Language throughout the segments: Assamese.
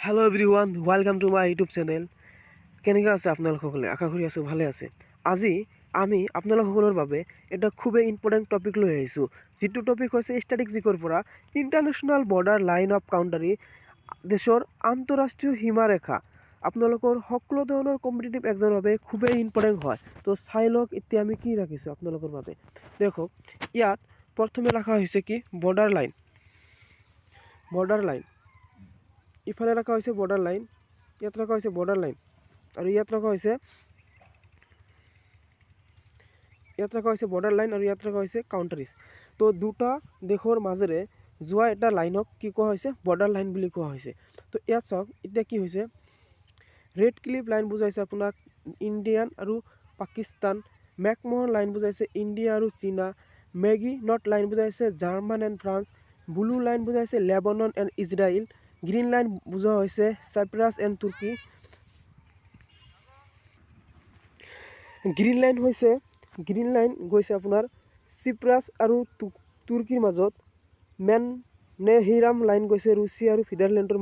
Hello' everyone, welcome to my YouTube channel. কেনেকৈ আছে আপোনালোকসকলে? আশা কৰি আছোঁ ভালে আছে। আজি আমি আপোনালোকসকলৰ বাবে এটা খুবেই ইম্পৰ্টেণ্ট টপিক লৈ আহিছোঁ, যিটো টপিক হৈছে ষ্টেটিষ্টিকৰ পৰা ইণ্টাৰনেশ্যনেল বৰ্ডাৰ লাইন অফ কাউণ্টাৰী, দেশৰ আন্তঃৰাষ্ট্ৰীয় সীমাৰেখা আপোনালোকৰ সকলো ধৰণৰ কম্পিটিটিভ এক্সামৰ বাবে খুবেই ইম্পৰ্টেণ্ট হয়। তো চাই লওক এতিয়া আমি কি ৰাখিছোঁ আপোনালোকৰ বাবে। দেখক, ইয়াত প্ৰথমে ৰখা হৈছে কি বৰ্ডাৰ লাইন। ইফালে ৰখা হৈছে বৰ্ডাৰ লাইন, ইয়াত ৰখা হৈছে বৰ্ডাৰ লাইন, আৰু ইয়াত ৰখা হৈছে বৰ্ডাৰ লাইন, আৰু ইয়াত ৰখা হৈছে কাউণ্টাৰিজ। তো দুটা দেশৰ মাজেৰে যোৱা এটা লাইনক কি কোৱা হৈছে? বৰ্ডাৰ লাইন বুলি কোৱা হৈছে। তো ইয়াত চাওক, এতিয়া কি হৈছে, ৰেড ক্লিপ লাইন বুজাইছে আপোনাক ইণ্ডিয়ান আৰু পাকিস্তান, মেকমোহন লাইন বুজাইছে ইণ্ডিয়া আৰু চীনা, মেগী নট লাইন বুজাইছে German and France, blue line বুজাইছে Lebanon and Israel, green line বুজোৱা হৈছে Cyprus and Turkey. Green line গৈছে আপোনাৰ চিপ্ৰাছ আৰু তুৰ্কীৰ মাজত। মেননেহিৰাম লাইন গৈছে ৰুছিয়া আৰু ফিনলেণ্ডৰ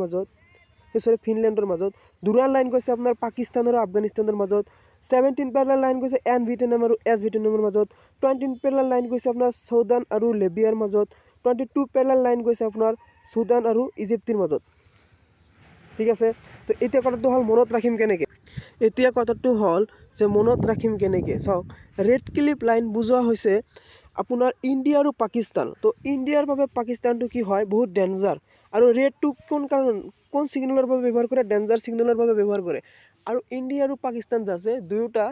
মাজত। দুৰান লাইন গৈছে আপোনাৰ পাকিস্তান আৰু আফগানিস্তানৰ মাজত। 17 পেৰেলাল লাইন গৈছে ভিয়েটনাম আৰু ভিয়েটনামৰ মাজত। 20 পেৰেলাল লাইন গৈছে আপোনাৰ চুদান আৰু লিবিয়াৰ মাজত। 22 পেৰেলাল লাইন গৈছে আপোনাৰ চুদান আৰু ইজিপ্তৰ মাজত। ঠিক আছে, তো এতিয়া কথাটো হ'ল মনত ৰাখিম কেনেকৈ। চাওক, ৰেড ক্লিপ লাইন বুজোৱা হৈছে আপোনাৰ ইণ্ডিয়া আৰু পাকিস্তান। তো ইণ্ডিয়াৰ বাবে পাকিস্তানটো কি হয়? বহুত ডেঞ্জাৰ। আৰু ৰেডটো কোন ছিগনেলৰ বাবে ব্যৱহাৰ কৰে? ডেঞ্জাৰ ছিগনেলৰ বাবে ব্যৱহাৰ কৰে। আৰু ইণ্ডিয়া আৰু পাকিস্তান যে আছে, দুয়োটা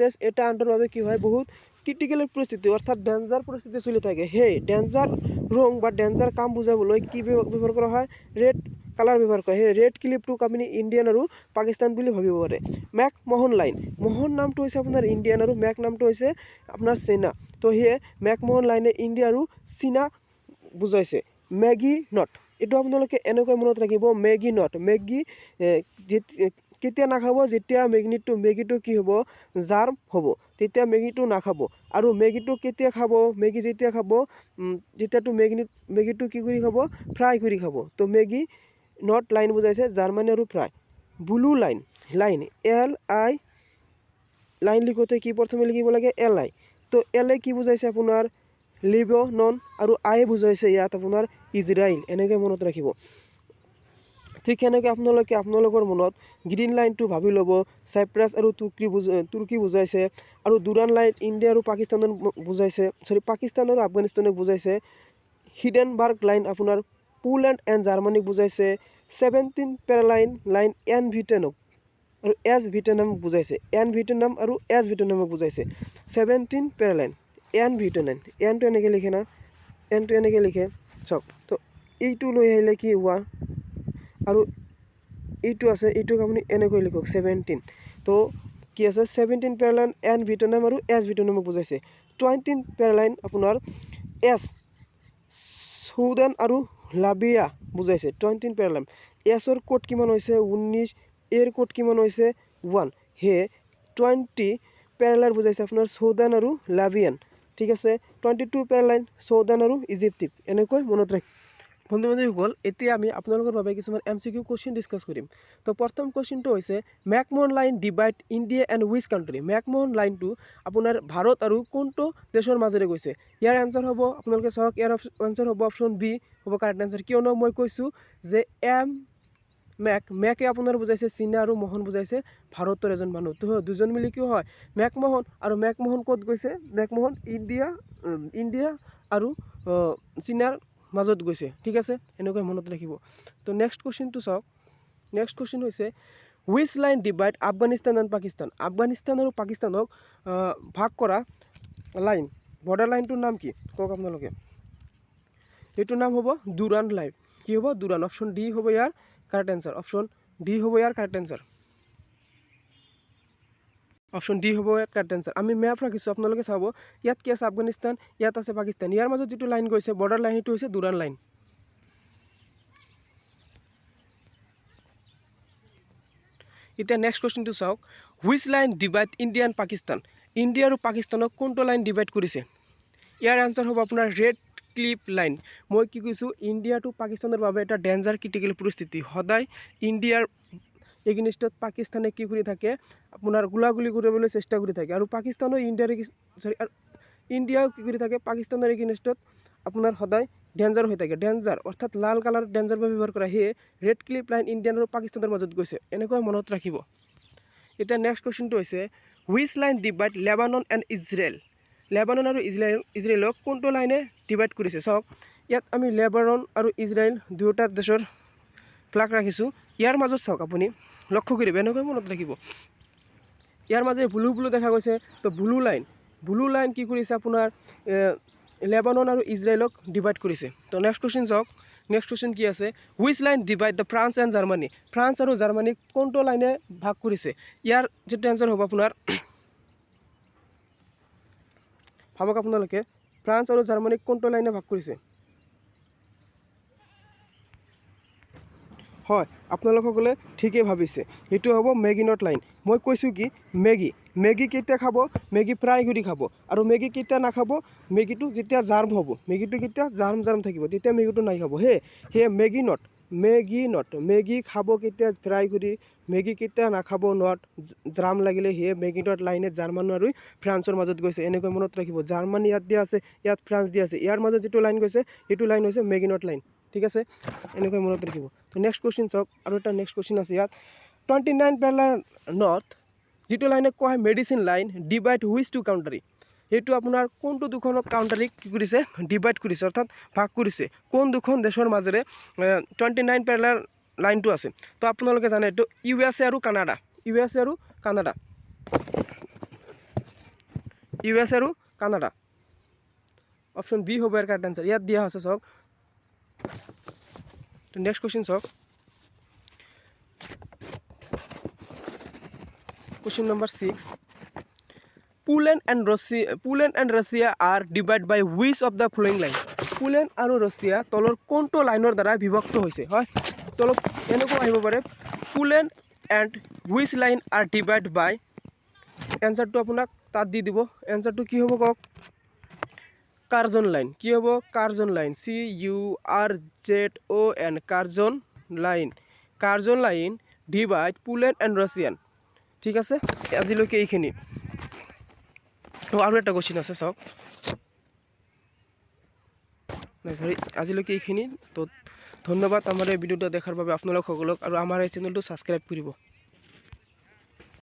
দেশ এটা আনটোৰ বাবে কি হয়? বহুত ক্ৰিটিকেল পৰিস্থিতি, অৰ্থাৎ ডেঞ্জাৰ পৰিস্থিতি চলি থাকে। সেই ডেঞ্জাৰ ৰং বা ডেঞ্জাৰ কাম বুজাবলৈ কি ব্যৱহাৰ কৰা হয়? ৰেড কালাৰ ব্যৱহাৰ কৰে। সেই ৰেড ক্লিপটোক আপুনি ইণ্ডিয়ান আৰু পাকিস্তান বুলি ভাবিব পাৰে। মেকমোহন লাইন, মোহন নামটো হৈছে আপোনাৰ ইণ্ডিয়ান আৰু মেক নামটো হৈছে আপোনাৰ চীনা। তো সেয়ে মেকমোহন লাইনে ইণ্ডিয়া আৰু চীনা বুজাইছে। মেগী নট, এইটো আপোনালোকে এনেকৈ মনত ৰাখিব, মেগী নট। কেতিয়া নাখাব? যেতিয়া মেগীটো কি হ'ব? জাৰ্ম হ'ব, তেতিয়া মেগীটো নাখাব। আৰু মেগীটো কেতিয়া খাব? যেতিয়া খাব, তেতিয়াতো মেগীটো কি কৰি খাব? ফ্ৰাই কৰি খাব। তো মেগী নট লাইন বুজাইছে জাৰ্মানী আৰু ফ্ৰাই। ব্লু লাইন LI লাইন লিখোঁতে কি প্ৰথমে লিখিব লাগে? LI। তো LI কি বুজাইছে আপোনাৰ? লিবানন, আৰু আই বুজাইছে ইয়াত আপোনাৰ ইজৰাইল। এনেকৈ মনত ৰাখিব। ঠিক সেনেকৈ আপোনালোকৰ মনত গ্ৰীণ লাইনটো ভাবি ল'ব, চাইপ্ৰাছ আৰু তুৰ্কী বুজাইছে। আৰু দুৰান লাইন ইণ্ডিয়া আৰু পাকিস্তানক বুজাইছে, পাকিস্তান আৰু আফগানিস্তানক বুজাইছে। হিডেনবাৰ্গ লাইন আপোনাৰ পোলেণ্ড এণ্ড জাৰ্মানীক বুজাইছে। 17 পেৰেলাল লাইন ভিয়েটনাম আৰু ভিয়েটনামক বুজাইছে। ভিয়েটনাম আৰু ভিয়েটনামক বুজাইছে। 17 পেৰেলাল ভিয়েটনাম, এনটো এনেকৈ লিখে না, এনটো এনেকৈ লিখে। চাওক, তো এইটো লৈ আহিলে কি হোৱা, আৰু এইটো আছে, এইটোক আপুনি এনেকৈ লিখক 17। তো কি আছে? 17 পেৰেলাল ভিয়েটনাম আৰু ভিয়েটনামক বুজাইছে। 20 পেৰেলাল আপোনাৰ চুদান আৰু লিবিয়া বুজাইছে। 20 পেৰেলাল এছৰ কোড কিমান হৈছে? 19, এৰ কোড কিমান হৈছে? 1। সেয়ে 20 পেৰেলাল বুজাইছে আপোনাৰ চুদান আৰু লিবিয়ান। ঠিক আছে, 22 পেৰেলাল চুদান আৰু ইজিপ্ত। এনেকৈ মনত ৰাখিব। বন্ধু বান্ধৱীসকল, এতিয়া আমি আপোনালোকৰ বাবে কিছুমান MCQ কুৱেশ্যন ডিছকাছ কৰিম। তো প্ৰথম কুৱেশ্যনটো হৈছে McMahon line divide India and which country? McMahon লাইনটো আপোনাৰ ভাৰত আৰু কোনটো দেশৰ মাজেৰে গৈছে? ইয়াৰ এনচাৰ হ'ব, আপোনালোকে চাওক, ইয়াৰ এনচাৰ হ'ব অপশ্যন বি হ'ব কাৰেক্ট এনচাৰ। কিয়নো মই কৈছোঁ যে মেকে আপোনাৰ বুজাইছে চীনা আৰু মোহন বুজাইছে ভাৰতৰ এজন মানুহ। তো দুজন মিলি কি হয়? মেকমোহন। আৰু মেকমোহন ক'ত গৈছে? মেকমোহন ইণ্ডিয়া আৰু চীনাৰ মাজত গৈছে। ঠিক আছে, এনেকৈ মনত ৰাখিব। তো নেক্সট কুৱেশ্যনটো চাওক। নেক্সট কুৱেশ্যন হৈছে which line divide Afghanistan and Pakistan? Afghanistan আৰু পাকিস্তানক ভাগ কৰা লাইন, বৰ্ডাৰ লাইনটোৰ নাম কি? কওক আপোনালোকে। এইটোৰ নাম হ'ব দুৰান লাইন। কি হ'ব? দুৰান। অপশ্যন ডি হ'ব ইয়াৰ কাৰেক্ট এনচাৰ। অপশ্যন ডি হ'ব ইয়াৰ কাৰেক্ট এনচাৰ। Correct answer. আমি মেপ ৰাখিছোঁ, আপোনালোকে চাব। ইয়াত কি আছে? আফগানিস্তান, ইয়াত আছে পাকিস্তান। ইয়াৰ মাজত যিটো লাইন গৈছে বৰ্ডাৰ লাইন, সেইটো হৈছে দুৰান লাইন। এতিয়া নেক্সট কুৱেশ্যনটো চাওক। Which line divide India and Pakistan? India আৰু পাকিস্তানক কোনটো লাইন ডিভাইড কৰিছে? ইয়াৰ এনচাৰ হ'ব আপোনাৰ ৰেড ক্লিপ লাইন মই কি কৈছোঁ ইণ্ডিয়া টু পাকিস্তানৰ বাবে এটা ডেঞ্জাৰ ক্ৰিটিকেল পৰিস্থিতি সদায় ইণ্ডিয়াৰ এগেইনষ্টত পাকিস্তানে কি কৰি থাকে আপোনাৰ গোলাগুলি কৰিবলৈ চেষ্টা কৰি থাকে আৰু পাকিস্তানো ইণ্ডিয়াও কি কৰি থাকে পাকিস্তানৰ এগেইনষ্টত আপোনাৰ সদায় ডেঞ্জাৰ হৈ থাকে ডেঞ্জাৰ অৰ্থাৎ লাল কালাৰ ডেঞ্জাৰ ব্যৱহাৰ কৰা সেয়ে ৰেড ক্লিপ লাইন ইণ্ডিয়ান আৰু পাকিস্তানৰ মাজত গৈছে এনেকৈ মনত ৰাখিব এতিয়া নেক্সট কুৱেশ্যনটো হৈছে which line divide Lebanon and Israel Lebanon আৰু ইজৰাইলক কোনটো লাইনে ডিভাইড কৰিছে চাওক ইয়াত আমি লেবানন আৰু ইজৰাইল দুয়োটা দেশৰ ফ্লাগ ৰাখিছোঁ ইয়াৰ মাজত চাওক আপুনি লক্ষ্য কৰিব এনেকৈ মনত ৰাখিব ইয়াৰ মাজে ব্লু দেখা গৈছে তো ব্লু লাইন কি কৰিছে আপোনাৰ লেবানন আৰু ইজৰাইলক ডিভাইড কৰিছে তো নেক্সট কুৱেশ্যন চাওক নেক্সট কুৱেশ্যন কি আছে which line divide the France and Germany France আৰু জাৰ্মানীক কোনটো লাইনে ভাগ কৰিছে ইয়াৰ যিটো এনচাৰ হ'ব আপোনাৰ ভাবক আপোনালোকে ফ্ৰান্স আৰু জাৰ্মানীক কোনটো লাইনে ভাগ কৰিছে হয় আপোনালোকসকলে ঠিকেই ভাবিছে এইটো হ'ব মেগিনট লাইন মই কৈছোঁ কি মেগি কেতিয়া খাব মেগি ফ্ৰাই কৰি খাব আৰু মেগি কেতিয়া নাখাব মেগিটো যেতিয়া জাৰ্ম হ'ব মেগিটো কেতিয়া জাৰ্ম থাকিব তেতিয়া মেগিটো নাখাব সেয়ে মেগি খাব কেতিয়া ফ্ৰাই কৰি মেগি কেতিয়া নাখাব নট জাৰ্ম লাগিলে সেয়ে মেগিনট লাইনে জাৰ্মানী আৰু ফ্ৰান্সৰ মাজত গৈছে এনেকৈ মনত ৰাখিব জাৰ্মানী ইয়াত দিয়া আছে ইয়াত ফ্ৰান্স দিয়া আছে ইয়াৰ মাজত যিটো লাইন গৈছে সেইটো লাইন হৈছে মেগিনট লাইন ঠিক আছে এনেকৈ মনত ৰাখিব তো নেক্সট কুৱেশ্যন চাওক আৰু এটা নেক্সট কুৱেশ্যন আছে ইয়াত 29 পেলাৰ নৰ্থ যিটো লাইনে কোৱা হয় medicine line divide which two country সেইটো আপোনাৰ কোনটো দুখন কাউণ্ট্ৰিক কি কৰিছে ডিভাইড কৰিছে অৰ্থাৎ ভাগ কৰিছে কোন দুখন দেশৰ মাজেৰে 29 পেলাৰ লাইনটো আছে তো আপোনালোকে জানে এইটো USA আৰু কানাডা অপশ্যন বি হ'ব ইয়াৰ কাৰেক্ট আনচাৰ ইয়াত দিয়া আছে চাওক তো নেক্সট কুৱেশ্যন চাওক Question number 6. Poland and Russia are divided by which of the following line? Poland আৰু ৰাছিয়া তলৰ কোনটো লাইনৰ দ্বাৰা বিভক্ত হৈছে হয় তলত এনেকুৱা আহিব পাৰে Poland and which line are divided by এনসাৰটো আপোনাক তাত দি দিব এনসাৰটো কি হ'ব কওক কাৰ্জন লাইন কি হ'ব Curzon line CURZON Curzon line divide Poland and Russia ঠিক আছে আজিলৈকে এইখিনি তো আৰু এটা কোশ্চেন আছে চাওক আজিলৈকে এইখিনি তো ধন্যবাদ আমাৰ এই ভিডিওটো দেখাৰ বাবে আপোনালোক সকলক আৰু আমাৰ এই চেনেলটো সাবস্ক্ৰাইব কৰিব